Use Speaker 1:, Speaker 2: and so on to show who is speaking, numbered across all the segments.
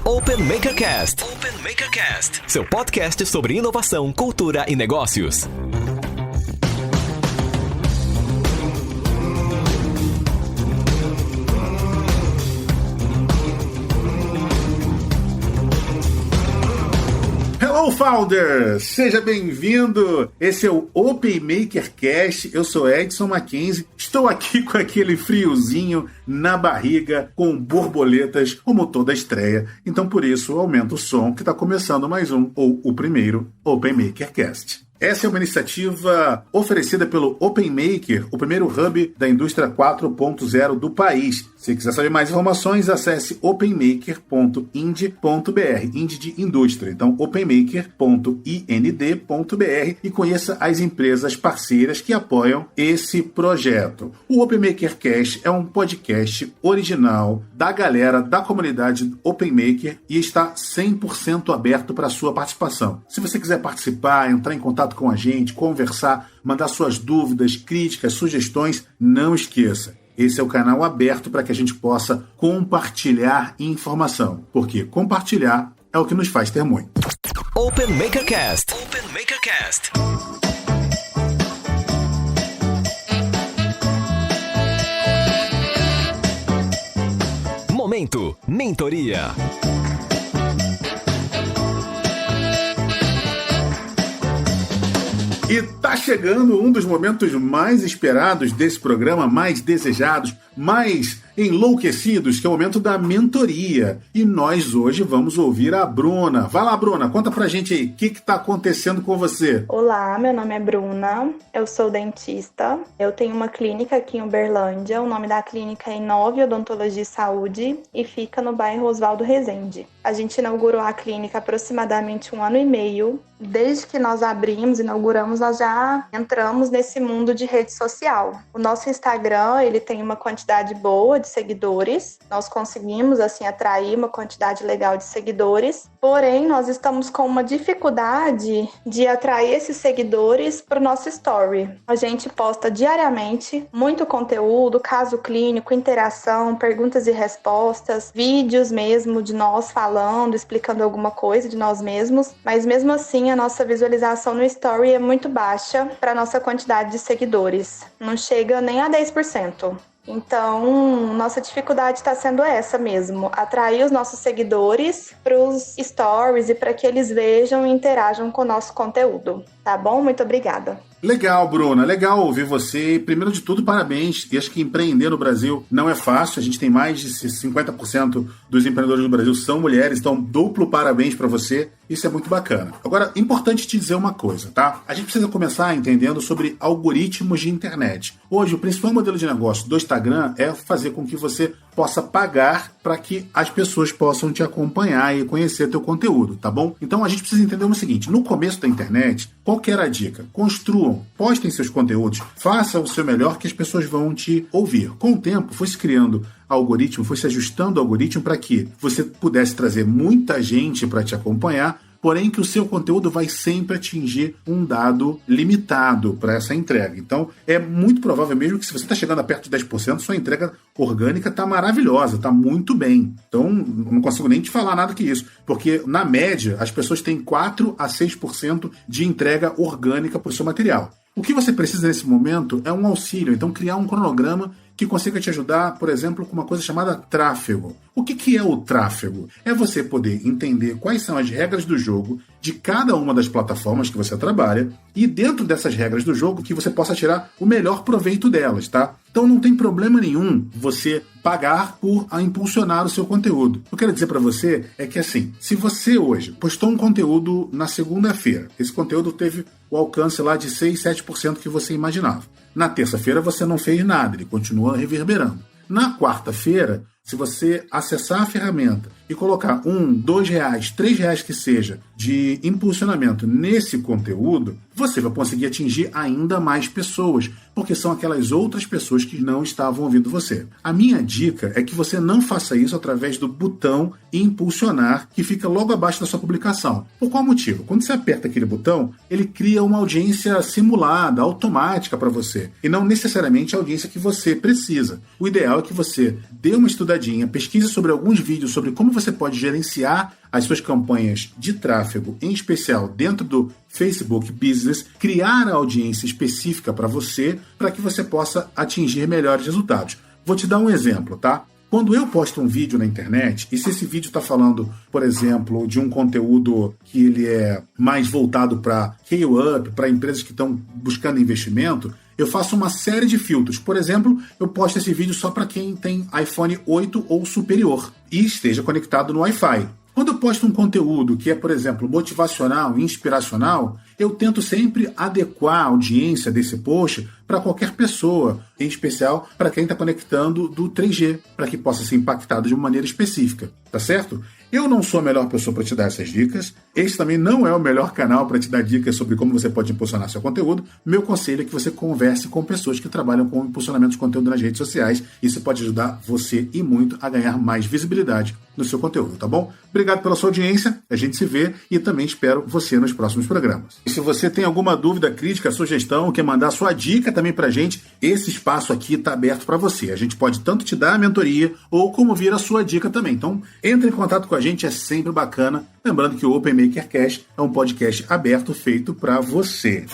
Speaker 1: Open Makercast. Open Makercast, seu podcast sobre inovação, cultura e negócios.
Speaker 2: Hello, Founder! Seja bem-vindo! Esse é o Open Makercast. Eu sou Edson Mackenzie. Estou aqui com aquele friozinho na barriga, com borboletas, como toda estreia. Então, por isso, aumenta o som que está começando mais um, ou o primeiro, Open Makercast. Essa é uma iniciativa oferecida pelo Open Maker, o primeiro hub da indústria 4.0 do país. Se quiser saber mais informações, acesse openmaker.ind.br, ind de indústria. Então, openmaker.ind.br e conheça as empresas parceiras que apoiam esse projeto. O Open Maker Cast é um podcast original da galera da comunidade Open Maker e está 100% aberto para a sua participação. Se você quiser participar, entrar em contato com a gente, conversar, mandar suas dúvidas, críticas, sugestões, não esqueça. Esse é o canal aberto para que a gente possa compartilhar informação, porque compartilhar é o que nos faz ter muito.
Speaker 1: Open Makercast. Open Makercast. Momento Mentoria.
Speaker 2: E tá chegando um dos momentos mais esperados desse programa, mais desejados, mais enlouquecidos, que é o momento da mentoria. E nós hoje vamos ouvir a Bruna. Vai lá, Bruna, conta pra gente aí, o que tá acontecendo com você?
Speaker 3: Olá, meu nome é Bruna, eu sou dentista, eu tenho uma clínica aqui em Uberlândia, o nome da clínica é Inove Odontologia e Saúde e fica no bairro Oswaldo Rezende. A gente inaugurou a clínica há aproximadamente 1 ano e meio. Desde que nós inauguramos, nós já entramos nesse mundo de rede social. O nosso Instagram, ele tem uma quantidade boa de seguidores. Nós conseguimos, atrair uma quantidade legal de seguidores. Porém, nós estamos com uma dificuldade de atrair esses seguidores para o nosso story. A gente posta diariamente muito conteúdo, caso clínico, interação, perguntas e respostas, vídeos mesmo de nós falando, explicando alguma coisa de nós mesmos. Mas mesmo assim, a nossa visualização no story é muito baixa para a nossa quantidade de seguidores. Não chega nem a 10%. Então, nossa dificuldade está sendo essa mesmo, atrair os nossos seguidores para os stories e para que eles vejam e interajam com o nosso conteúdo. Tá bom? Muito obrigada.
Speaker 2: Legal, Bruna, legal ouvir você. Primeiro de tudo, parabéns. E acho que empreender no Brasil não é fácil. A gente tem mais de 50% dos empreendedores no Brasil são mulheres, então duplo parabéns para você. Isso é muito bacana. Agora, importante te dizer uma coisa, tá? A gente precisa começar entendendo sobre algoritmos de internet. Hoje, o principal modelo de negócio do Instagram é fazer com que você possa pagar para que as pessoas possam te acompanhar e conhecer teu conteúdo, tá bom? Então, a gente precisa entender o seguinte. No começo da internet, qual que era a dica? Construam, postem seus conteúdos, façam o seu melhor que as pessoas vão te ouvir. Com o tempo, foi se criando algoritmo, foi se ajustando o algoritmo para que você pudesse trazer muita gente para te acompanhar, porém que o seu conteúdo vai sempre atingir um dado limitado para essa entrega. Então, é muito provável mesmo que se você está chegando a perto de 10%, sua entrega orgânica está maravilhosa, está muito bem. Então, não consigo nem te falar nada que isso, porque, na média, as pessoas têm 4 a 6% de entrega orgânica por seu material. O que você precisa nesse momento é um auxílio, então criar um cronograma que consiga te ajudar, por exemplo, com uma coisa chamada tráfego. O que é o tráfego? É você poder entender quais são as regras do jogo de cada uma das plataformas que você trabalha e dentro dessas regras do jogo que você possa tirar o melhor proveito delas, tá? Então não tem problema nenhum você pagar por impulsionar o seu conteúdo. O que eu quero dizer para você é que assim, se você hoje postou um conteúdo na segunda-feira, esse conteúdo teve o alcance lá de 6, 7% que você imaginava. Na terça-feira você não fez nada, ele continua reverberando. Na quarta-feira, se você acessar a ferramenta e colocar R$1, R$2, R$3 que seja de impulsionamento nesse conteúdo, você vai conseguir atingir ainda mais pessoas, porque são aquelas outras pessoas que não estavam ouvindo você. A minha dica é que você não faça isso através do botão impulsionar que fica logo abaixo da sua publicação. Por qual motivo? Quando você aperta aquele botão, ele cria uma audiência simulada, automática para você, e não necessariamente a audiência que você precisa. O ideal é que você dê uma estudadinha, pesquise sobre alguns vídeos sobre como você pode gerenciar as suas campanhas de tráfego, em especial dentro do Facebook Business, criar a audiência específica para você, para que você possa atingir melhores resultados. Vou te dar um exemplo, tá? Quando eu posto um vídeo na internet, e se esse vídeo está falando, por exemplo, de um conteúdo que ele é mais voltado para scale-up, para empresas que estão buscando investimento, eu faço uma série de filtros. Por exemplo, eu posto esse vídeo só para quem tem iPhone 8 ou superior e esteja conectado no Wi-Fi. Quando eu posto um conteúdo que é, por exemplo, motivacional, inspiracional, eu tento sempre adequar a audiência desse post para qualquer pessoa, em especial para quem está conectando do 3G, para que possa ser impactado de uma maneira específica, tá certo? Eu não sou a melhor pessoa para te dar essas dicas. Este também não é o melhor canal para te dar dicas sobre como você pode impulsionar seu conteúdo. Meu conselho é que você converse com pessoas que trabalham com impulsionamento de conteúdo nas redes sociais. Isso pode ajudar você e muito a ganhar mais visibilidade no seu conteúdo, tá bom? Obrigado pela sua audiência. A gente se vê e também espero você nos próximos programas. E se você tem alguma dúvida, crítica, sugestão, quer mandar sua dica também pra gente, esse espaço aqui está aberto para você. A gente pode tanto te dar a mentoria ou como vir a sua dica também. Então, entre em contato com a gente, é sempre bacana. Lembrando que o Open Maker Cast é um podcast aberto feito para você.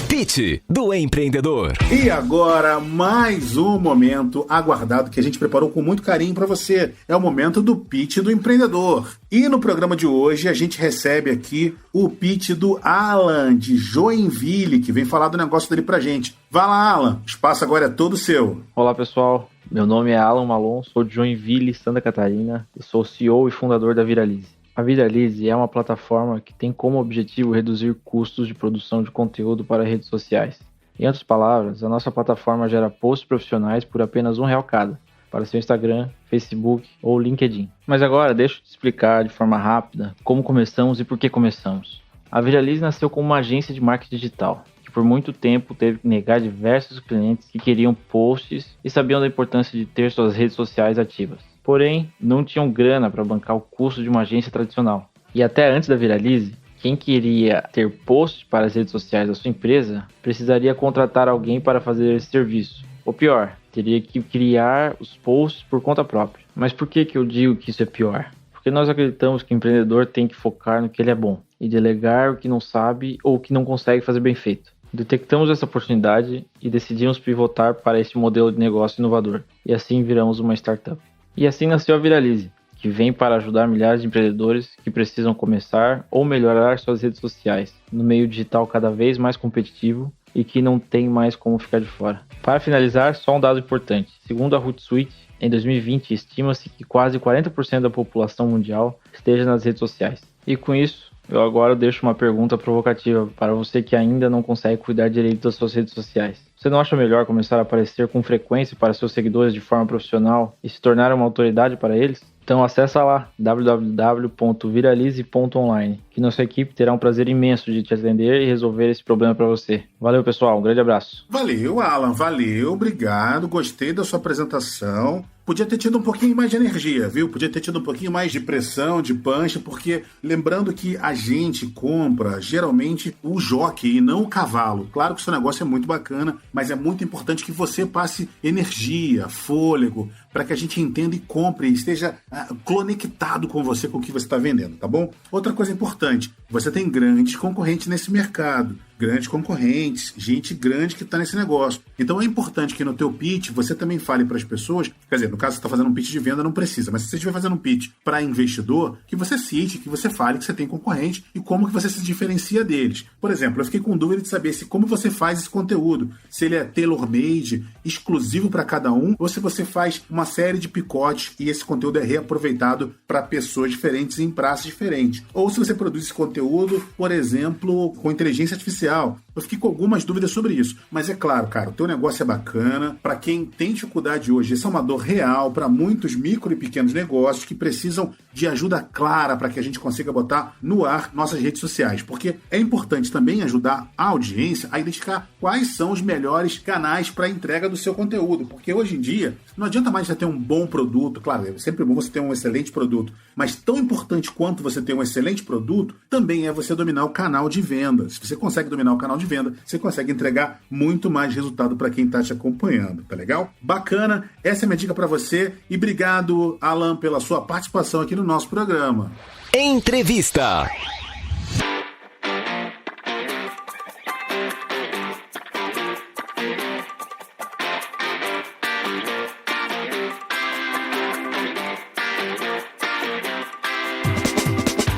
Speaker 1: Pitch do empreendedor.
Speaker 2: E agora, mais um momento aguardado que a gente preparou com muito carinho para você. É o momento do pitch do empreendedor. E no programa de hoje a gente recebe aqui o pitch do Alan, de Joinville, que vem falar do negócio dele pra gente. Vai lá, Alan, o espaço agora é todo seu.
Speaker 4: Olá, pessoal. Meu nome é Alan Malon, sou de Joinville, Santa Catarina, e sou CEO e fundador da Viralize. A Viralize é uma plataforma que tem como objetivo reduzir custos de produção de conteúdo para redes sociais. Em outras palavras, a nossa plataforma gera posts profissionais por apenas R$1 cada, para seu Instagram, Facebook ou LinkedIn. Mas agora deixa eu te explicar de forma rápida como começamos e por que começamos. A Viralize nasceu como uma agência de marketing digital, que por muito tempo teve que negar diversos clientes que queriam posts e sabiam da importância de ter suas redes sociais ativas. Porém, não tinham grana para bancar o custo de uma agência tradicional. E até antes da Viralize, quem queria ter posts para as redes sociais da sua empresa precisaria contratar alguém para fazer esse serviço. Ou pior, teria que criar os posts por conta própria. Mas por que eu digo que isso é pior? Porque nós acreditamos que o empreendedor tem que focar no que ele é bom e delegar o que não sabe ou o que não consegue fazer bem feito. Detectamos essa oportunidade e decidimos pivotar para esse modelo de negócio inovador. E assim viramos uma startup. E assim nasceu a Viralize, que vem para ajudar milhares de empreendedores que precisam começar ou melhorar suas redes sociais no meio digital cada vez mais competitivo e que não tem mais como ficar de fora. Para finalizar, só um dado importante. Segundo a Hootsuite, em 2020 estima-se que quase 40% da população mundial esteja nas redes sociais. E com isso, eu agora deixo uma pergunta provocativa para você que ainda não consegue cuidar direito das suas redes sociais. Você não acha melhor começar a aparecer com frequência para seus seguidores de forma profissional e se tornar uma autoridade para eles? Então acessa lá www.viralize.online, que nossa equipe terá um prazer imenso de te atender e resolver esse problema para você. Valeu, pessoal, um grande abraço.
Speaker 2: Valeu, Alan, valeu, obrigado, gostei da sua apresentação. Podia ter tido um pouquinho mais de energia, viu? Podia ter tido um pouquinho mais de pressão, de punch, porque lembrando que a gente compra geralmente o jockey e não o cavalo. Claro que o seu negócio é muito bacana, mas é muito importante que você passe energia, fôlego, para que a gente entenda e compre e esteja conectado com você, com o que você está vendendo, tá bom? Outra coisa importante, você tem grandes concorrentes nesse mercado. Grandes concorrentes, gente grande que está nesse negócio. Então é importante que no teu pitch você também fale para as pessoas, quer dizer, no caso você está fazendo um pitch de venda, não precisa, mas se você estiver fazendo um pitch para investidor, que você cite, que você fale que você tem concorrente e como que você se diferencia deles. Por exemplo, eu fiquei com dúvida de saber se como você faz esse conteúdo, se ele é tailor-made, exclusivo para cada um, ou se você faz uma série de picotes e esse conteúdo é reaproveitado para pessoas diferentes em praças diferentes. Ou se você produz esse conteúdo, por exemplo, com inteligência artificial. Eu fiquei com algumas dúvidas sobre isso. Mas é claro, cara, o teu negócio é bacana. Para quem tem dificuldade hoje, essa é uma dor real para muitos micro e pequenos negócios que precisam de ajuda clara para que a gente consiga botar no ar nossas redes sociais. Porque é importante também ajudar a audiência a identificar quais são os melhores canais para a entrega do seu conteúdo. Porque hoje em dia, não adianta mais você ter um bom produto. Claro, é sempre bom você ter um excelente produto. Mas tão importante quanto você ter um excelente produto, também é você dominar o canal de venda. Se você consegue dominar o canal de de venda, você consegue entregar muito mais resultado para quem está te acompanhando, tá legal? Bacana, essa é a minha dica para você e obrigado, Alan, pela sua participação aqui no nosso programa.
Speaker 1: Entrevista.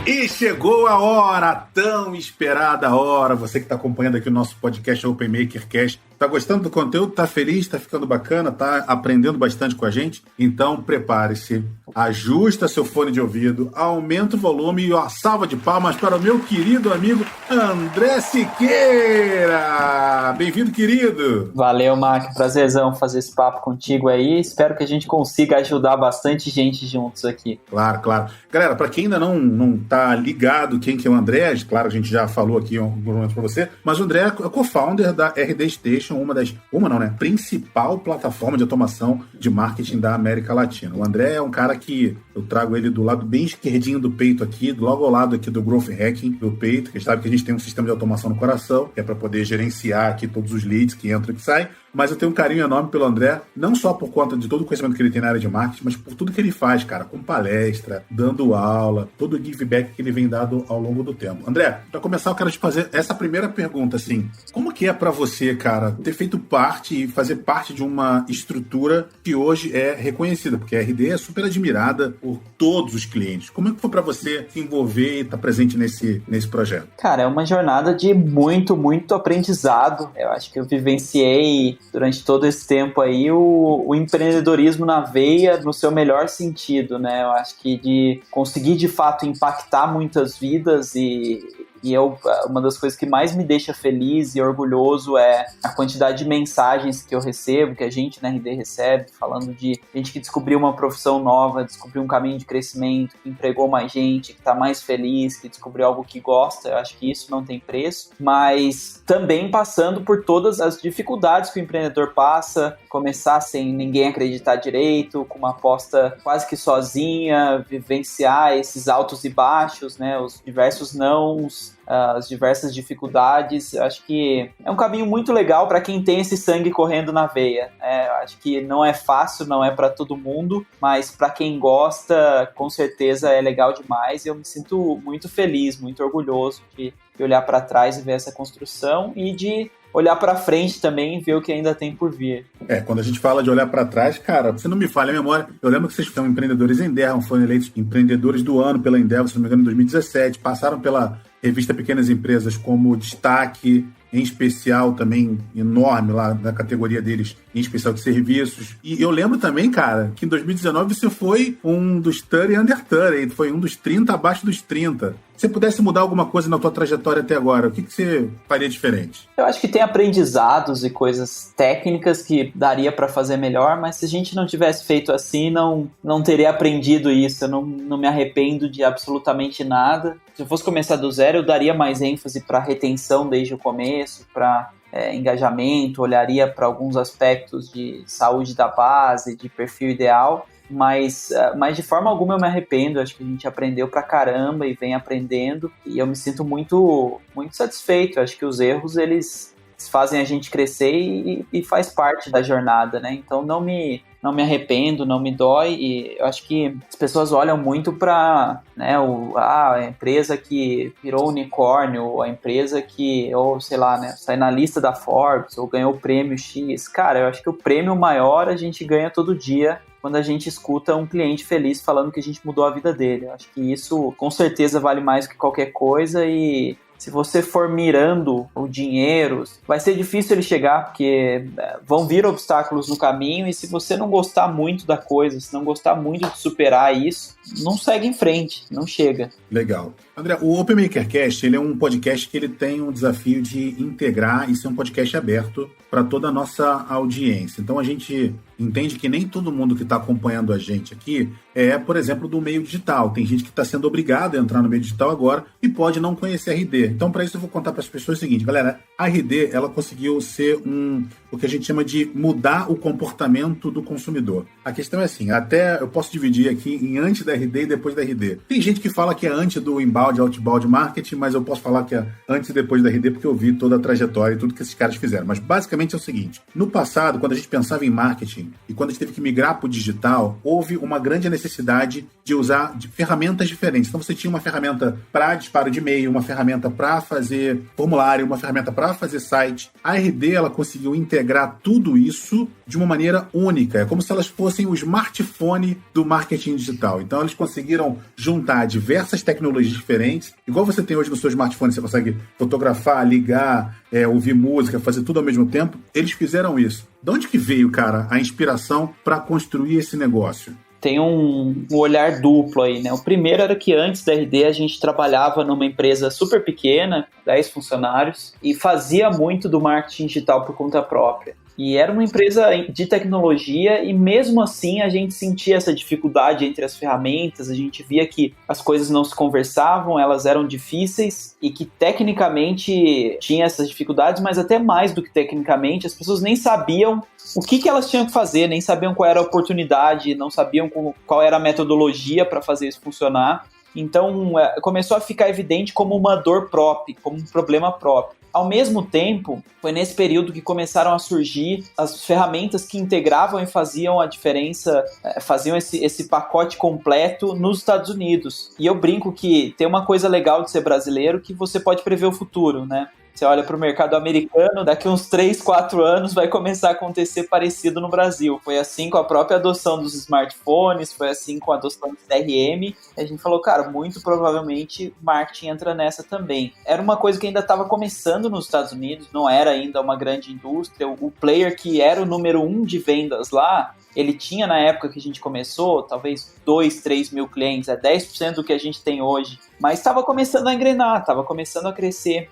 Speaker 2: E chegou a hora, tão esperada hora. Você que está acompanhando aqui o nosso podcast Open Maker Cast, tá gostando do conteúdo? Tá feliz? Tá ficando bacana? Tá aprendendo bastante com a gente? Então prepare-se, ajusta seu fone de ouvido, aumenta o volume e salva de palmas para o meu querido amigo André Siqueira. Bem-vindo, querido.
Speaker 5: Valeu, Mark. Prazerzão fazer esse papo contigo aí. Espero que a gente consiga ajudar bastante gente juntos aqui.
Speaker 2: Claro, claro. Galera, para quem ainda não tá ligado quem que é o André, claro, a gente já falou aqui um momento para você, mas o André é co-founder da RD Station, principal plataforma de automação de marketing da América Latina. O André é um cara que eu trago ele do lado bem esquerdinho do peito aqui, logo ao lado aqui do Growth Hacking do peito, que sabe que a gente tem um sistema de automação no coração, que é para poder gerenciar aqui todos os leads que entram e que saem. Mas eu tenho um carinho enorme pelo André, não só por conta de todo o conhecimento que ele tem na área de marketing, mas por tudo que ele faz, cara, com palestra, dando aula, todo o give back que ele vem dado ao longo do tempo. André, para começar, eu quero te fazer essa primeira pergunta, assim, como que é para você, cara, ter feito parte e fazer parte de uma estrutura que hoje é reconhecida, porque a RD é super admirada por todos os clientes. Como é que foi para você se envolver e estar presente nesse projeto?
Speaker 5: Cara, é uma jornada de muito, muito aprendizado. Eu acho que eu vivenciei durante todo esse tempo aí o empreendedorismo na veia no seu melhor sentido, né? Eu acho que de conseguir de fato impactar muitas vidas e uma das coisas que mais me deixa feliz e orgulhoso é a quantidade de mensagens que eu recebo, que a gente na RD recebe, falando de gente que descobriu uma profissão nova, descobriu um caminho de crescimento, que empregou mais gente, que está mais feliz, que descobriu algo que gosta. Eu acho que isso não tem preço, mas também passando por todas as dificuldades que o empreendedor passa, começar sem ninguém acreditar direito, com uma aposta quase que sozinha, vivenciar esses altos e baixos, né, os diversos nãos, as diversas dificuldades. Eu acho que é um caminho muito legal para quem tem esse sangue correndo na veia. Eu acho que não é fácil, não é para todo mundo, mas para quem gosta, com certeza é legal demais. E eu me sinto muito feliz, muito orgulhoso de olhar para trás e ver essa construção e de olhar para frente também e ver o que ainda tem por vir.
Speaker 2: Quando a gente fala de olhar para trás, cara, você não me falha a memória. Eu lembro que vocês são empreendedores Endeavor, foram eleitos empreendedores do ano pela Endeavor, se não me engano, em 2017, passaram pela revista Pequenas Empresas como destaque, em especial também enorme lá na categoria deles, em especial de serviços. E eu lembro também, cara, que em 2019 você foi um dos 30 under 30, foi um dos 30 abaixo dos 30. Se você pudesse mudar alguma coisa na tua trajetória até agora, o que você faria diferente?
Speaker 5: Eu acho que tem aprendizados e coisas técnicas que daria para fazer melhor, mas se a gente não tivesse feito assim, não teria aprendido isso. Eu não me arrependo de absolutamente nada. Se eu fosse começar do zero, eu daria mais ênfase para retenção desde o começo, para engajamento, olharia para alguns aspectos de saúde da base, de perfil ideal. Mas de forma alguma eu me arrependo. Acho que a gente aprendeu pra caramba e vem aprendendo, e eu me sinto muito, muito satisfeito. Acho que os erros, eles fazem a gente crescer e faz parte da jornada, né? Então não me arrependo, não me dói, e eu acho que as pessoas olham muito para, né, a empresa que virou unicórnio, ou a empresa que, ou sei lá, né, sai na lista da Forbes, ou ganhou o prêmio X. Cara, eu acho que o prêmio maior a gente ganha todo dia quando a gente escuta um cliente feliz falando que a gente mudou a vida dele. Eu acho que isso com certeza vale mais que qualquer coisa, e se você for mirando o dinheiro, vai ser difícil ele chegar, porque vão vir obstáculos no caminho, e se você não gostar muito da coisa, se não gostar muito de superar isso, não segue em frente, não chega.
Speaker 2: Legal. André, o Open Maker Cast, ele é um podcast que ele tem um desafio de integrar e ser um podcast aberto para toda a nossa audiência. Então a gente entende que nem todo mundo que está acompanhando a gente aqui é, por exemplo, do meio digital. Tem gente que está sendo obrigado a entrar no meio digital agora e pode não conhecer a RD. Então, para isso, eu vou contar para as pessoas o seguinte, galera, a RD, ela conseguiu ser o que a gente chama de mudar o comportamento do consumidor. A questão é assim, até eu posso dividir aqui em antes da RD e depois da RD. Tem gente que fala que é antes do inbound, outbound marketing, mas eu posso falar que é antes e depois da RD porque eu vi toda a trajetória e tudo que esses caras fizeram. Mas basicamente é o seguinte, no passado, quando a gente pensava em marketing e quando a gente teve que migrar para o digital, houve uma grande necessidade de usar ferramentas diferentes. Então você tinha uma ferramenta para disparo de e-mail, uma ferramenta para fazer formulário, uma ferramenta para fazer site. A RD, ela conseguiu integrar tudo isso de uma maneira única. É como se elas fossem o smartphone do marketing digital. Então, eles conseguiram juntar diversas tecnologias diferentes. Igual você tem hoje no seu smartphone, você consegue fotografar, ligar, ouvir música, fazer tudo ao mesmo tempo. Eles fizeram isso. De onde que veio, cara, a inspiração para construir esse negócio?
Speaker 5: Tem um olhar duplo aí, né? O primeiro era que antes da RD a gente trabalhava numa empresa super pequena, 10 funcionários, e fazia muito do marketing digital por conta própria. E era uma empresa de tecnologia e mesmo assim a gente sentia essa dificuldade entre as ferramentas, a gente via que as coisas não se conversavam, elas eram difíceis e que tecnicamente tinha essas dificuldades, mas até mais do que tecnicamente, as pessoas nem sabiam o que elas tinham que fazer, nem sabiam qual era a oportunidade, não sabiam qual era a metodologia para fazer isso funcionar. Então começou a ficar evidente como uma dor própria, como um problema próprio. Ao mesmo tempo, foi nesse período que começaram a surgir as ferramentas que integravam e faziam a diferença, faziam esse pacote completo nos Estados Unidos. E eu brinco que tem uma coisa legal de ser brasileiro que você pode prever o futuro, né? Você olha para o mercado americano, daqui uns 3, 4 anos vai começar a acontecer parecido no Brasil. Foi assim com a própria adoção dos smartphones, foi assim com a adoção do CRM. A gente falou, cara, muito provavelmente marketing entra nessa também. Era uma coisa que ainda estava começando nos Estados Unidos, não era ainda uma grande indústria. O player que era o número 1 de vendas lá, ele tinha na época que a gente começou, talvez 2, 3 mil clientes, 10% do que a gente tem hoje. Mas estava começando a engrenar, estava começando a crescer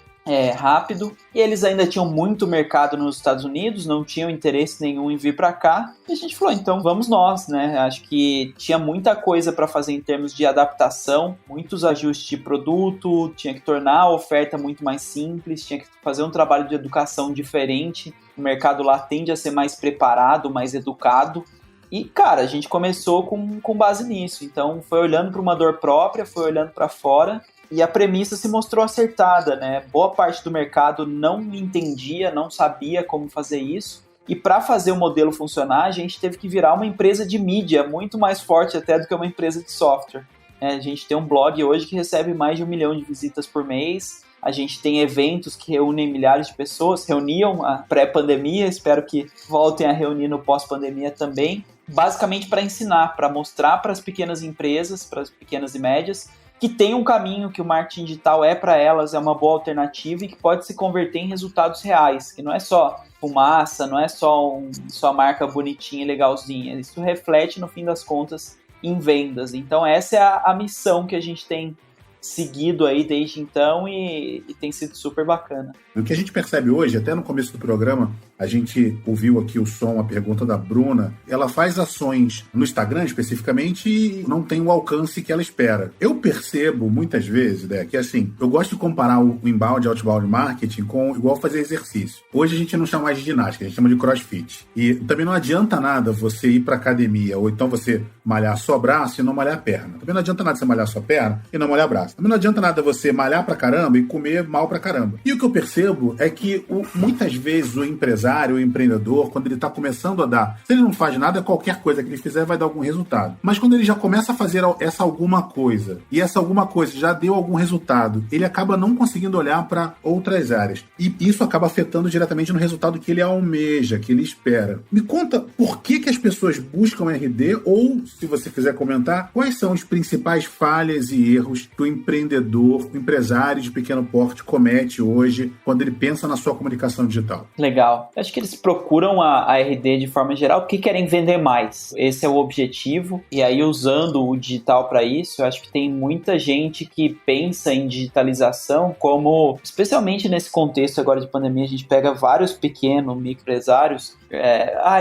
Speaker 5: rápido, e eles ainda tinham muito mercado nos Estados Unidos, não tinham interesse nenhum em vir para cá, e a gente falou, então vamos nós, né? Acho que tinha muita coisa para fazer em termos de adaptação, muitos ajustes de produto, tinha que tornar a oferta muito mais simples, tinha que fazer um trabalho de educação diferente, o mercado lá tende a ser mais preparado, mais educado, e, cara, a gente começou com base nisso, então foi olhando para uma dor própria, foi olhando para fora, e a premissa se mostrou acertada, né? Boa parte do mercado não entendia, não sabia como fazer isso. E para fazer o modelo funcionar, a gente teve que virar uma empresa de mídia muito mais forte até do que uma empresa de software. A gente tem um blog hoje que recebe mais de 1 milhão de visitas por mês. A gente tem eventos que reúnem milhares de pessoas, reuniam a pré-pandemia, espero que voltem a reunir no pós-pandemia também. Basicamente para ensinar, para mostrar para as pequenas empresas, para as pequenas e médias, que tem um caminho, que o marketing digital para elas, é uma boa alternativa e que pode se converter em resultados reais, que não é só fumaça, não é só sua marca bonitinha e legalzinha, isso reflete no fim das contas em vendas. Então essa é a missão que a gente tem seguido aí desde então e tem sido super bacana.
Speaker 2: O que a gente percebe hoje, até no começo do programa, a gente ouviu aqui o som, a pergunta da Bruna, ela faz ações no Instagram especificamente e não tem o alcance que ela espera. Eu percebo muitas vezes, né, que assim, eu gosto de comparar o inbound e outbound marketing com igual fazer exercício. Hoje a gente não chama mais de ginástica, a gente chama de crossfit. E também não adianta nada você ir pra academia ou então você malhar só braço e não malhar perna. Também não adianta nada você malhar só perna e não malhar braço. Também não adianta nada você malhar pra caramba e comer mal pra caramba. E o que eu percebo é que muitas vezes o empresário, o empreendedor, quando ele está começando a dar, se ele não faz nada, qualquer coisa que ele fizer vai dar algum resultado. Mas quando ele já começa a fazer essa alguma coisa, e essa alguma coisa já deu algum resultado, ele acaba não conseguindo olhar para outras áreas. E isso acaba afetando diretamente no resultado que ele almeja, que ele espera. Me conta por que as pessoas buscam RD, ou, se você quiser comentar, quais são as principais falhas e erros que o empreendedor, o empresário de pequeno porte comete hoje quando ele pensa na sua comunicação digital?
Speaker 5: Legal. Acho que eles procuram a RD de forma geral porque querem vender mais. Esse é o objetivo. E aí, usando o digital para isso, eu acho que tem muita gente que pensa em digitalização como, especialmente nesse contexto agora de pandemia, a gente pega vários pequenos microempresários.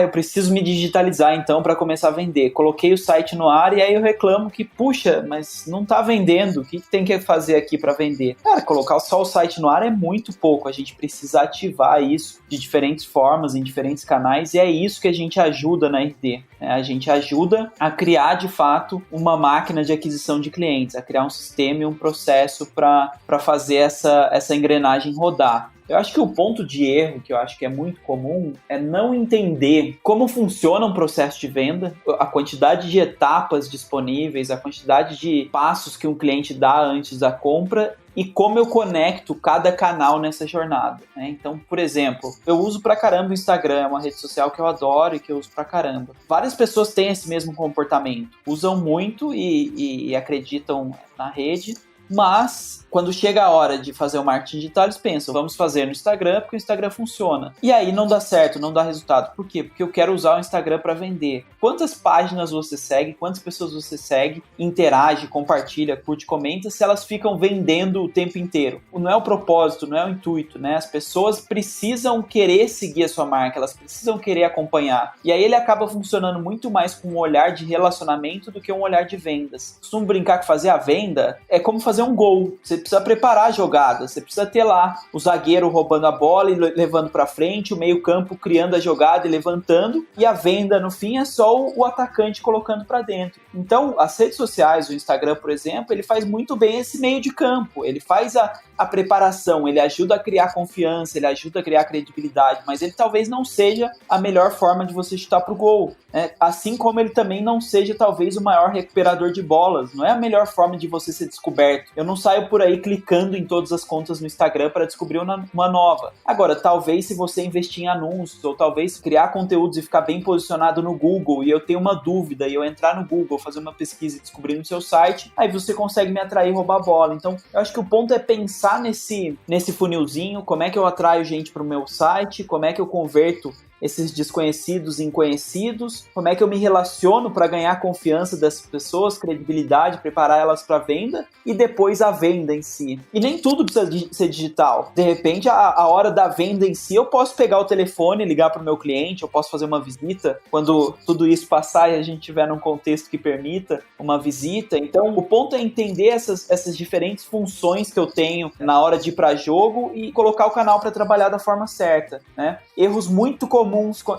Speaker 5: Eu preciso me digitalizar então para começar a vender. Coloquei o site no ar e aí eu reclamo que, puxa, mas não tá vendendo, o que tem que fazer aqui para vender? Cara, colocar só o site no ar é muito pouco, a gente precisa ativar isso de diferentes formas, em diferentes canais, e é isso que a gente ajuda na RD. A gente ajuda a criar, de fato, uma máquina de aquisição de clientes, a criar um sistema e um processo para fazer essa engrenagem rodar. Eu acho que o ponto de erro, que eu acho que é muito comum, é não entender como funciona um processo de venda, a quantidade de etapas disponíveis, a quantidade de passos que um cliente dá antes da compra e como eu conecto cada canal nessa jornada, né? Então, por exemplo, eu uso pra caramba o Instagram, é uma rede social que eu adoro e que eu uso pra caramba. Várias pessoas têm esse mesmo comportamento, usam muito e acreditam na rede, mas quando chega a hora de fazer o marketing digital, eles pensam, vamos fazer no Instagram porque o Instagram funciona. E aí não dá certo, não dá resultado. Por quê? Porque eu quero usar o Instagram para vender. Quantas páginas você segue, quantas pessoas você segue, interage, compartilha, curte, comenta, se elas ficam vendendo o tempo inteiro? Não é o propósito, não é o intuito, né? As pessoas precisam querer seguir a sua marca, elas precisam querer acompanhar. E aí ele acaba funcionando muito mais com um olhar de relacionamento do que um olhar de vendas. Costumo brincar que fazer a venda é como fazer um gol. Você precisa preparar a jogada, você precisa ter lá o zagueiro roubando a bola e levando para frente, o meio campo criando a jogada e levantando, e a venda no fim é só o atacante colocando para dentro. Então, as redes sociais, o Instagram, por exemplo, ele faz muito bem esse meio de campo, ele faz a preparação, ele ajuda a criar confiança, ele ajuda a criar credibilidade, mas ele talvez não seja a melhor forma de você chutar pro gol, né? Assim como ele também não seja talvez o maior recuperador de bolas, não é a melhor forma de você ser descoberto. Eu não saio por aí clicando em todas as contas no Instagram para descobrir uma nova. Agora, talvez se você investir em anúncios, ou talvez criar conteúdos e ficar bem posicionado no Google, e eu tenho uma dúvida, e eu entrar no Google, fazer uma pesquisa e descobrir no seu site, aí você consegue me atrair e roubar a bola. Então, eu acho que o ponto é pensar nesse funilzinho, como é que eu atraio gente para o meu site, como é que eu converto esses desconhecidos em conhecidos, como é que eu me relaciono para ganhar a confiança dessas pessoas, credibilidade, preparar elas para venda e depois a venda em si. E nem tudo precisa ser digital. De repente, a hora da venda em si, eu posso pegar o telefone, ligar para o meu cliente, eu posso fazer uma visita, quando tudo isso passar e a gente estiver num contexto que permita uma visita. Então, o ponto é entender essas diferentes funções que eu tenho na hora de ir para jogo e colocar o canal para trabalhar da forma certa, né? Erros muito comuns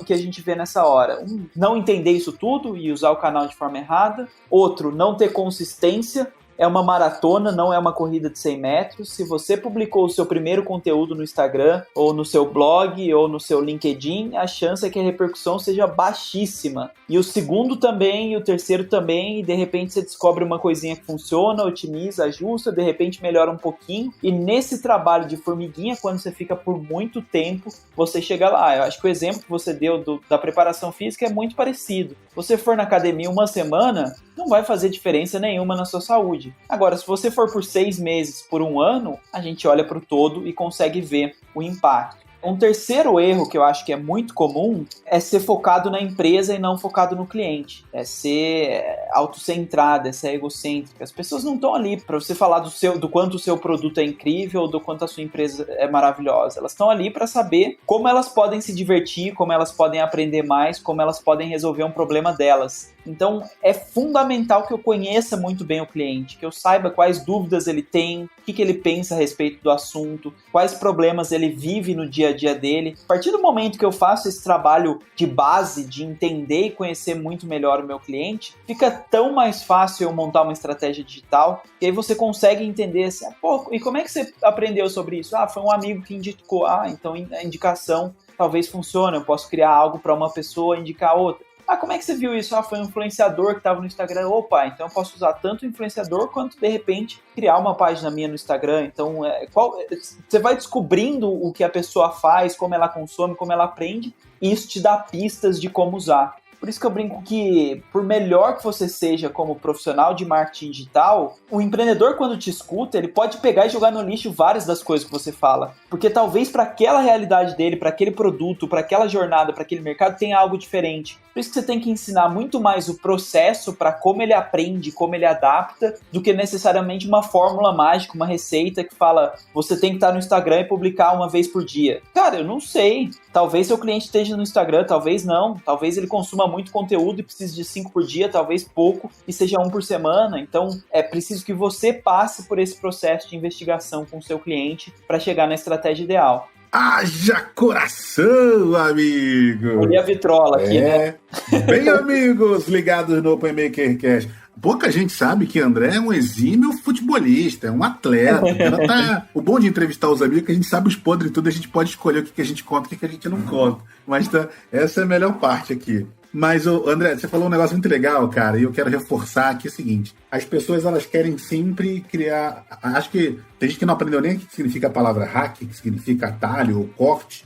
Speaker 5: que a gente vê nessa hora. Não entender isso tudo e usar o canal de forma errada. Outro, não ter consistência. É uma maratona, não é uma corrida de 100 metros. Se você publicou o seu primeiro conteúdo no Instagram, ou no seu blog, ou no seu LinkedIn, a chance é que a repercussão seja baixíssima. E o segundo também, e o terceiro também, e de repente você descobre uma coisinha que funciona, otimiza, ajusta, de repente melhora um pouquinho. E nesse trabalho de formiguinha, quando você fica por muito tempo, você chega lá. Eu acho que o exemplo que você deu da preparação física é muito parecido. Você for na academia uma semana, não vai fazer diferença nenhuma na sua saúde. Agora, se você for por 6 meses, por 1 ano, a gente olha para o todo e consegue ver o impacto. Um terceiro erro que eu acho que é muito comum é ser focado na empresa e não focado no cliente. É ser autocentrado, é ser egocêntrico. As pessoas não estão ali para você falar do quanto o seu produto é incrível ou do quanto a sua empresa é maravilhosa. Elas estão ali para saber como elas podem se divertir, como elas podem aprender mais, como elas podem resolver um problema delas. Então, é fundamental que eu conheça muito bem o cliente, que eu saiba quais dúvidas ele tem, o que ele pensa a respeito do assunto, quais problemas ele vive no dia a dia dele. A partir do momento que eu faço esse trabalho de base, de entender e conhecer muito melhor o meu cliente, fica tão mais fácil eu montar uma estratégia digital, que aí você consegue entender assim, e como é que você aprendeu sobre isso? Foi um amigo que indicou, então a indicação talvez funcione, eu posso criar algo para uma pessoa e indicar outra. Como é que você viu isso? Foi um influenciador que estava no Instagram. Então eu posso usar tanto o influenciador quanto, de repente, criar uma página minha no Instagram. Então, você vai descobrindo o que a pessoa faz, como ela consome, como ela aprende, e isso te dá pistas de como usar. Por isso que eu brinco que, por melhor que você seja como profissional de marketing digital, o empreendedor, quando te escuta, ele pode pegar e jogar no lixo várias das coisas que você fala. Porque talvez para aquela realidade dele, para aquele produto, para aquela jornada, para aquele mercado, tenha algo diferente. Por isso que você tem que ensinar muito mais o processo para como ele aprende, como ele adapta, do que necessariamente uma fórmula mágica, uma receita que fala, você tem que estar no Instagram e publicar uma vez por dia. Cara, eu não sei. Talvez seu cliente esteja no Instagram, talvez não. Talvez ele consuma muito conteúdo e precisa de 5 por dia, talvez pouco, e seja 1 por semana. Então, é preciso que você passe por esse processo de investigação com o seu cliente para chegar na estratégia ideal.
Speaker 2: Haja coração, amigo!
Speaker 5: Olhei a vitrola aqui, né?
Speaker 2: Bem, amigos, ligados no Open Maker Cast. Pouca gente sabe que André é um exímio futebolista, é um atleta. O bom de entrevistar os amigos é que a gente sabe os podres e tudo, a gente pode escolher o que a gente conta e o que a gente não conta. Mas essa é a melhor parte aqui. Mas, André, você falou um negócio muito legal, cara, e eu quero reforçar aqui o seguinte. As pessoas, elas querem sempre criar... Acho que tem gente que não aprendeu nem o que significa a palavra hack, que significa atalho ou corte,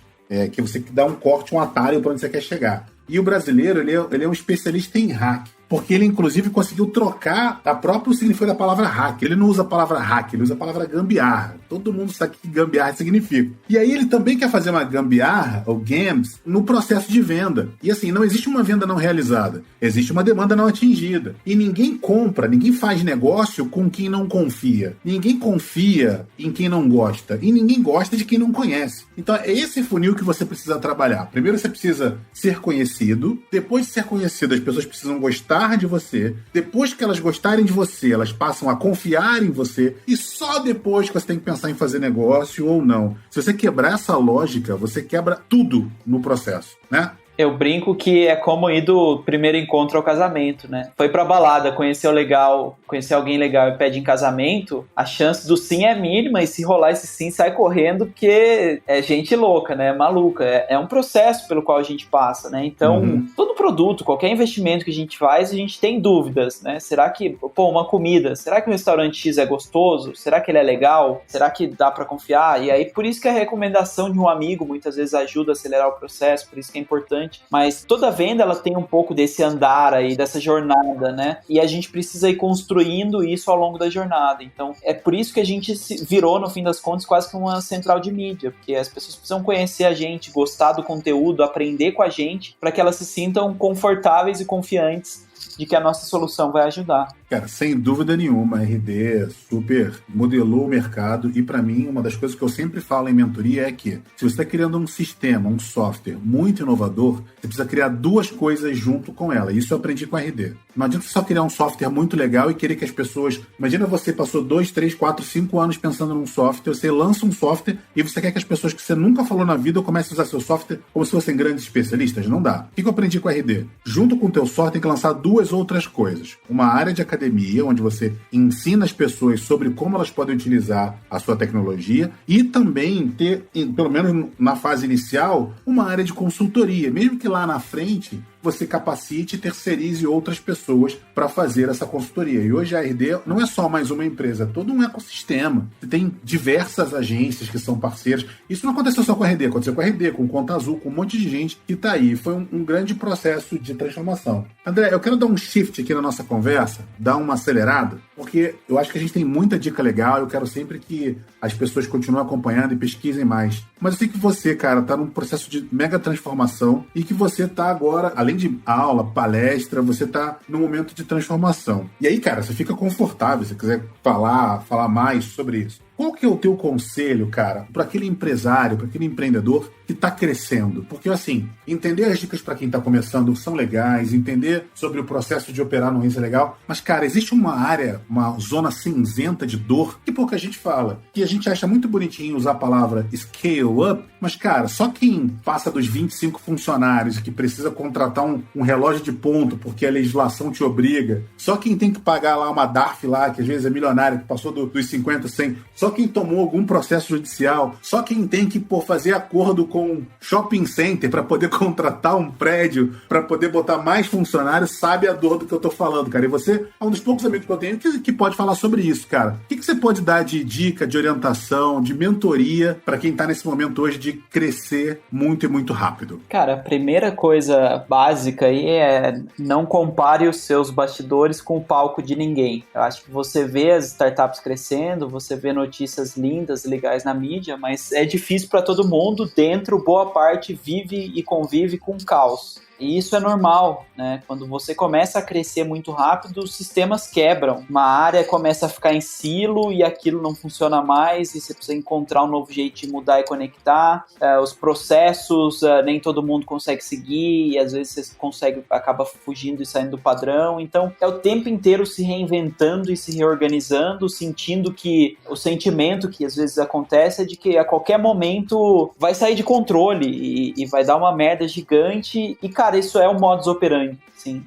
Speaker 2: que você dá um corte, um atalho para onde você quer chegar. E o brasileiro, ele é um especialista em hack. Porque ele, inclusive, conseguiu trocar a próprio significado da palavra hack. Ele não usa a palavra hack, ele usa a palavra gambiarra. Todo mundo sabe o que gambiarra significa. E aí ele também quer fazer uma gambiarra, ou gams, no processo de venda. E assim, não existe uma venda não realizada. Existe uma demanda não atingida. E ninguém compra, ninguém faz negócio com quem não confia. Ninguém confia em quem não gosta. E ninguém gosta de quem não conhece. Então é esse funil que você precisa trabalhar. Primeiro você precisa ser conhecido. Depois de ser conhecido, as pessoas precisam gostar de você. Depois que elas gostarem de você, elas passam a confiar em você. E só depois que você tem que pensar em fazer negócio ou não. Se você quebrar essa lógica, você quebra tudo no processo, né?
Speaker 5: Eu brinco que é como ir do primeiro encontro ao casamento, né? Foi pra balada, conheceu alguém legal e pede em casamento, a chance do sim é mínima, e se rolar esse sim, sai correndo, porque é gente louca, né? Maluca. É um processo pelo qual a gente passa, né? Então, todo produto, qualquer investimento que a gente faz, a gente tem dúvidas, né? Será que, uma comida, será que o restaurante X é gostoso? Será que ele é legal? Será que dá pra confiar? E aí, por isso que a recomendação de um amigo muitas vezes ajuda a acelerar o processo, por isso que é importante. Mas toda venda, ela tem um pouco desse andar aí, dessa jornada, né? E a gente precisa ir construindo isso ao longo da jornada. Então, é por isso que a gente se virou, no fim das contas, quase que uma central de mídia, porque as pessoas precisam conhecer a gente, gostar do conteúdo, aprender com a gente, para que elas se sintam confortáveis e confiantes de que a nossa solução vai ajudar.
Speaker 2: Cara, sem dúvida nenhuma, a RD super modelou o mercado, e para mim, uma das coisas que eu sempre falo em mentoria é que, se você está criando um sistema, um software muito inovador, você precisa criar duas coisas junto com ela. Isso eu aprendi com a RD. Não adianta só criar um software muito legal e querer que as pessoas... Imagina você passou 2, 3, 4, 5 anos pensando num software, você lança um software e você quer que as pessoas que você nunca falou na vida comecem a usar seu software como se fossem grandes especialistas. Não dá. O que eu aprendi com a RD? Junto com o teu software, tem que lançar duas outras coisas. Uma área de academia, onde você ensina as pessoas sobre como elas podem utilizar a sua tecnologia, e também ter, pelo menos na fase inicial, uma área de consultoria, mesmo que lá na frente você capacite e terceirize outras pessoas para fazer essa consultoria. E hoje a RD não é só mais uma empresa, é todo um ecossistema. Você tem diversas agências que são parceiras. Isso não aconteceu só com a RD, aconteceu com a RD, com Conta Azul, com um monte de gente que está aí. Foi um grande processo de transformação. André, eu quero dar um shift aqui na nossa conversa, dar uma acelerada, porque eu acho que a gente tem muita dica legal, eu quero sempre que as pessoas continuem acompanhando e pesquisem mais. Mas eu sei que você, cara, está num processo de mega transformação e que você está agora, além de aula, palestra, você está num momento de transformação. E aí, cara, você fica confortável, se você quiser falar mais sobre isso. Qual que é o teu conselho, cara, para aquele empresário, para aquele empreendedor que está crescendo? Porque, assim, entender as dicas para quem está começando são legais, entender sobre o processo de operar no risco é legal, mas, cara, existe uma área, uma zona cinzenta de dor que pouca gente fala, que a gente acha muito bonitinho usar a palavra scale up, mas, cara, só quem passa dos 25 funcionários, que precisa contratar um relógio de ponto porque a legislação te obriga, só quem tem que pagar lá uma DARF lá, que às vezes é milionário, que passou dos 50, 100, só quem tomou algum processo judicial, só quem tem que fazer acordo com shopping center para poder contratar um prédio, para poder botar mais funcionários, sabe a dor do que eu tô falando, cara. E você é um dos poucos amigos que eu tenho que pode falar sobre isso, cara. O que você pode dar de dica, de orientação, de mentoria para quem tá nesse momento hoje de crescer muito e muito rápido?
Speaker 5: Cara, a primeira coisa básica aí é não compare os seus bastidores com o palco de ninguém. Eu acho que você vê as startups crescendo, você vê notícias lindas, legais na mídia, mas é difícil para todo mundo. Dentro, boa parte vive e convive com caos. E isso é normal, né? Quando você começa a crescer muito rápido, os sistemas quebram. Uma área começa a ficar em silo e aquilo não funciona mais e você precisa encontrar um novo jeito de mudar e conectar. Os processos, nem todo mundo consegue seguir e às vezes você acaba fugindo e saindo do padrão. Então, é o tempo inteiro se reinventando e se reorganizando, sentindo que o sentimento que às vezes acontece é de que a qualquer momento vai sair de controle e vai dar uma merda gigante. E, cara, isso é o modus operandi, sim.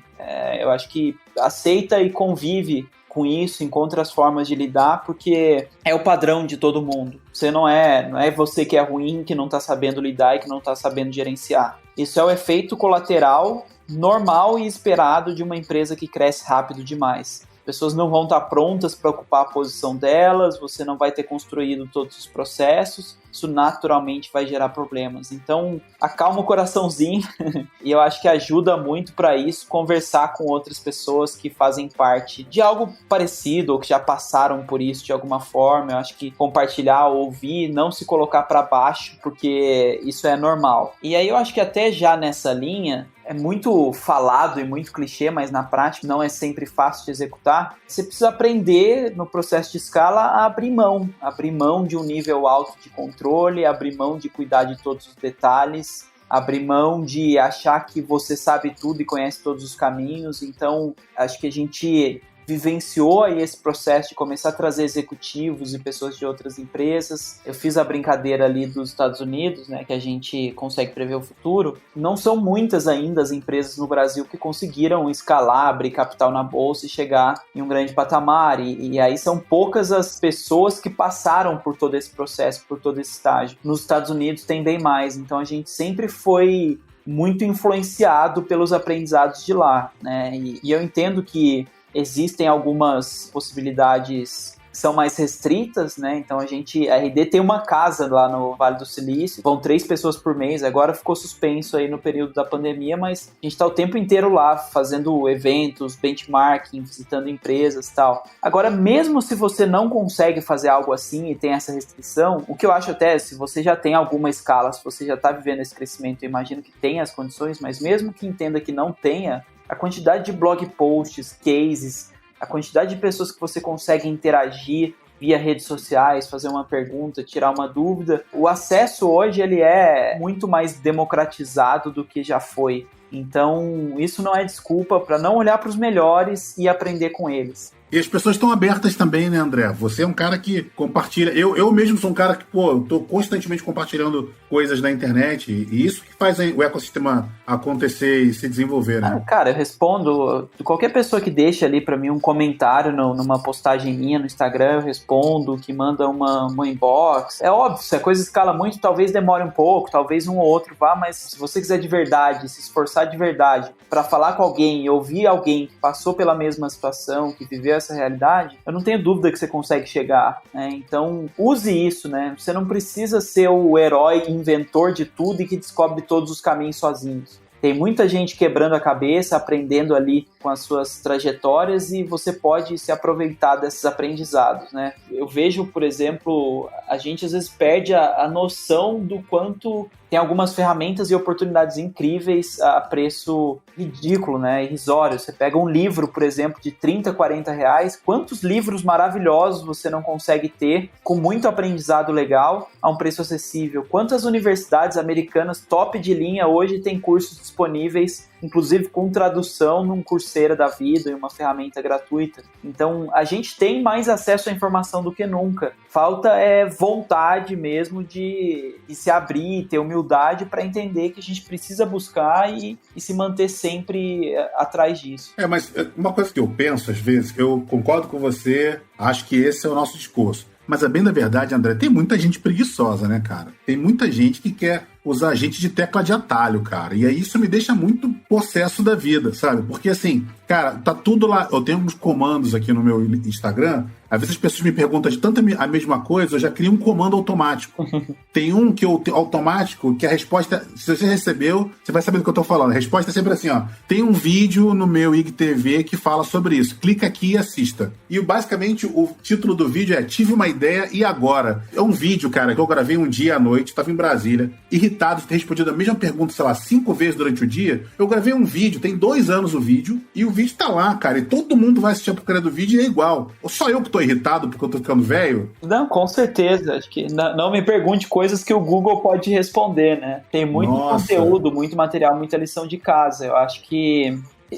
Speaker 5: Eu acho que aceita e convive com isso, encontra as formas de lidar, porque é o padrão de todo mundo. Você não é você que é ruim, que não tá sabendo lidar e que não tá sabendo gerenciar. Isso é o efeito colateral normal e esperado de uma empresa que cresce rápido demais. Pessoas não vão estar prontas para ocupar a posição delas, você não vai ter construído todos os processos, isso naturalmente vai gerar problemas. Então, acalma o coraçãozinho e eu acho que ajuda muito para isso conversar com outras pessoas que fazem parte de algo parecido ou que já passaram por isso de alguma forma. Eu acho que compartilhar, ouvir, não se colocar para baixo, porque isso é normal. E aí eu acho que até já nessa linha, é muito falado e muito clichê, mas na prática não é sempre fácil de executar. Você precisa aprender no processo de escala a abrir mão de um nível alto de controle, abrir mão de cuidar de todos os detalhes, abrir mão de achar que você sabe tudo e conhece todos os caminhos. Então, acho que a gente vivenciou aí esse processo de começar a trazer executivos e pessoas de outras empresas. Eu fiz a brincadeira ali dos Estados Unidos, né, que a gente consegue prever o futuro. Não são muitas ainda as empresas no Brasil que conseguiram escalar, abrir capital na bolsa e chegar em um grande patamar. E aí são poucas as pessoas que passaram por todo esse processo, por todo esse estágio. Nos Estados Unidos tem bem mais. Então a gente sempre foi muito influenciado pelos aprendizados de lá, né? E eu entendo que existem algumas possibilidades que são mais restritas, né? Então a RD tem uma casa lá no Vale do Silício, vão 3 pessoas por mês, agora ficou suspenso aí no período da pandemia, mas a gente está o tempo inteiro lá fazendo eventos, benchmarking, visitando empresas e tal. Agora, mesmo se você não consegue fazer algo assim e tem essa restrição, o que eu acho até, se você já tem alguma escala, se você já está vivendo esse crescimento, eu imagino que tenha as condições, mas mesmo que entenda que não tenha, a quantidade de blog posts, cases, a quantidade de pessoas que você consegue interagir via redes sociais, fazer uma pergunta, tirar uma dúvida, o acesso hoje ele é muito mais democratizado do que já foi. Então, isso não é desculpa para não olhar para os melhores e aprender com eles.
Speaker 2: E as pessoas estão abertas também, né, André? Você é um cara que compartilha... Eu mesmo sou um cara que, tô constantemente compartilhando coisas na internet e isso que faz o ecossistema acontecer e se desenvolver, né?
Speaker 5: Cara, eu respondo... Qualquer pessoa que deixa ali pra mim um comentário numa postagem minha no Instagram, eu respondo, que manda uma inbox. É óbvio, se a coisa escala muito, talvez demore um pouco, talvez um ou outro vá, mas se você quiser de verdade, se esforçar de verdade pra falar com alguém e ouvir alguém que passou pela mesma situação, que viveu essa realidade, eu não tenho dúvida que você consegue chegar, né? Então, use isso, né? Você não precisa ser o herói inventor de tudo e que descobre todos os caminhos sozinhos. Tem muita gente quebrando a cabeça, aprendendo ali com as suas trajetórias e você pode se aproveitar desses aprendizados, né? Eu vejo, por exemplo, a gente às vezes perde a noção do quanto tem algumas ferramentas e oportunidades incríveis a preço ridículo, né? Irrisório. Você pega um livro, por exemplo, de 30, 40 reais. Quantos livros maravilhosos você não consegue ter com muito aprendizado legal a um preço acessível? Quantas universidades americanas top de linha hoje têm cursos disponíveis, inclusive com tradução num Coursera da vida e uma ferramenta gratuita? Então, a gente tem mais acesso à informação do que nunca. Falta vontade mesmo de se abrir, ter humildade para entender que a gente precisa buscar e se manter sempre atrás disso.
Speaker 2: Mas uma coisa que eu penso, às vezes, eu concordo com você, acho que esse é o nosso discurso. Mas a bem da verdade, André, tem muita gente preguiçosa, né, cara? Tem muita gente que quer usar gente de tecla de atalho, cara. E aí isso me deixa muito possesso da vida, sabe? Porque assim, cara, tá tudo lá. Eu tenho uns comandos aqui no meu Instagram. Às vezes as pessoas me perguntam de tanta a mesma coisa, eu já crio um comando automático. Tem um que automático, que a resposta, se você recebeu, você vai saber do que eu tô falando. A resposta é sempre assim, ó. Tem um vídeo no meu IGTV que fala sobre isso. Clica aqui e assista. E basicamente o título do vídeo é Tive uma ideia e agora? É um vídeo, cara, que eu gravei um dia à noite, tava em Brasília, e irritado de ter respondido a mesma pergunta, sei lá, 5 vezes durante o dia. Eu gravei um vídeo, tem 2 anos o vídeo, e o vídeo tá lá, cara, e todo mundo vai assistir a porcaria do vídeo e é igual. Ou só eu que tô irritado porque eu tô ficando velho?
Speaker 5: Não, com certeza. Acho que não me pergunte coisas que o Google pode responder, né? Tem muito conteúdo, muito material, muita lição de casa.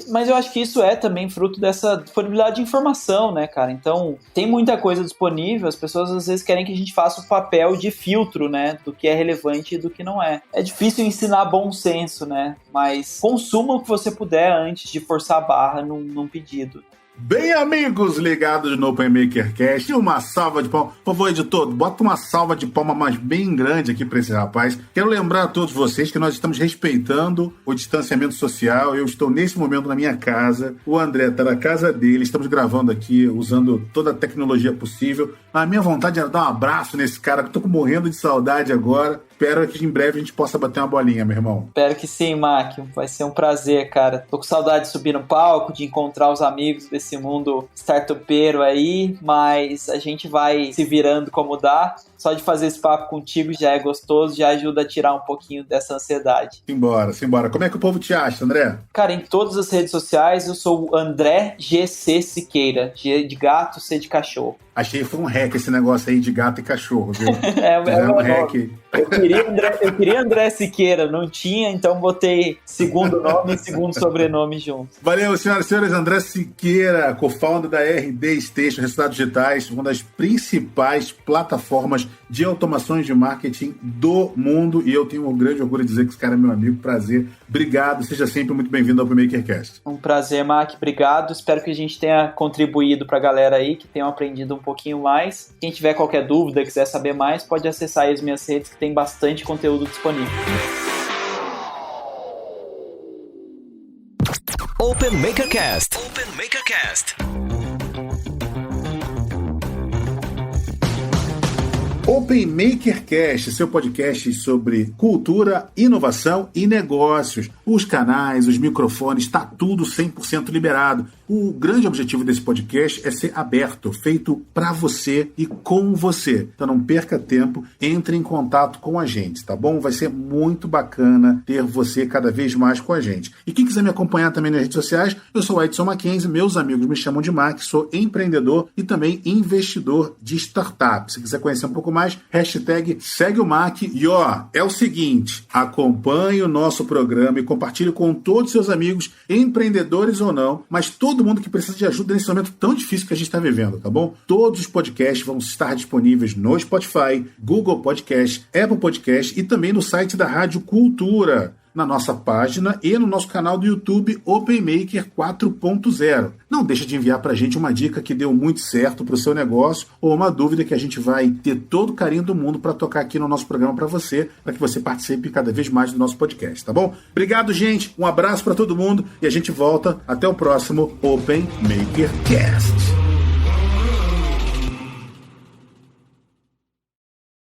Speaker 5: Mas eu acho que isso é também fruto dessa disponibilidade de informação, né, cara? Então, tem muita coisa disponível, as pessoas às vezes querem que a gente faça o papel de filtro, né, do que é relevante e do que não é. É difícil ensinar bom senso, né, mas consuma o que você puder antes de forçar a barra num pedido.
Speaker 2: Bem, amigos ligados no Open Maker Cast, uma salva de palmas. Por favor, editor, bota uma salva de palmas mais bem grande aqui para esse rapaz. Quero lembrar a todos vocês que nós estamos respeitando o distanciamento social. Eu estou nesse momento na minha casa, o André está na casa dele, estamos gravando aqui usando toda a tecnologia possível. A minha vontade era dar um abraço nesse cara, que eu tô morrendo de saudade agora. Espero que em breve a gente possa bater uma bolinha, meu irmão.
Speaker 5: Espero que sim, Mac. Vai ser um prazer, cara. Tô com saudade de subir no palco, de encontrar os amigos desse mundo startupeiro aí, mas a gente vai se virando como dá. Só de fazer esse papo contigo já é gostoso, já ajuda a tirar um pouquinho dessa ansiedade.
Speaker 2: Simbora. Como é que o povo te acha, André?
Speaker 5: Cara, em todas as redes sociais eu sou o André GC Siqueira. G de gato, C de cachorro.
Speaker 2: Achei que foi um hack esse negócio aí de gato e cachorro, viu?
Speaker 5: É um hack. Eu queria André Siqueira, não tinha, então botei segundo nome e segundo sobrenome juntos.
Speaker 2: Valeu, senhoras e senhores. André Siqueira, co-founder da RD Station, Resultados Digitais, uma das principais plataformas de automações de marketing do mundo. E eu tenho um grande orgulho de dizer que esse cara é meu amigo. Prazer. Obrigado. Seja sempre muito bem-vindo ao Open MakerCast.
Speaker 5: Um prazer, Mac. Obrigado. Espero que a gente tenha contribuído para a galera aí, que tenham aprendido um pouquinho mais. Quem tiver qualquer dúvida, quiser saber mais, pode acessar aí as minhas redes, que tem bastante conteúdo disponível.
Speaker 1: Open MakerCast. Open MakerCast.
Speaker 2: Open MakerCast, seu podcast sobre cultura, inovação e negócios. Os canais, os microfones, está tudo 100% liberado. O grande objetivo desse podcast é ser aberto, feito para você e com você. Então não perca tempo, entre em contato com a gente, tá bom? Vai ser muito bacana ter você cada vez mais com a gente. E quem quiser me acompanhar também nas redes sociais, eu sou o Edson Mackenzie, meus amigos me chamam de Mac, sou empreendedor e também investidor de startup. Se quiser conhecer um pouco mais, hashtag segue o Mac. E ó, é o seguinte, acompanhe o nosso programa e compartilhe com todos os seus amigos, empreendedores ou não, mas todo mundo que precisa de ajuda nesse momento tão difícil que a gente está vivendo, tá bom? Todos os podcasts vão estar disponíveis no Spotify, Google Podcast, Apple Podcast e também no site da Rádio Cultura, na nossa página e no nosso canal do YouTube Open Maker 4.0. Não deixa de enviar pra gente uma dica que deu muito certo pro seu negócio ou uma dúvida que a gente vai ter todo o carinho do mundo para tocar aqui no nosso programa para você, para que você participe cada vez mais do nosso podcast, tá bom? Obrigado, gente. Um abraço para todo mundo e a gente volta até o próximo Open Maker Cast.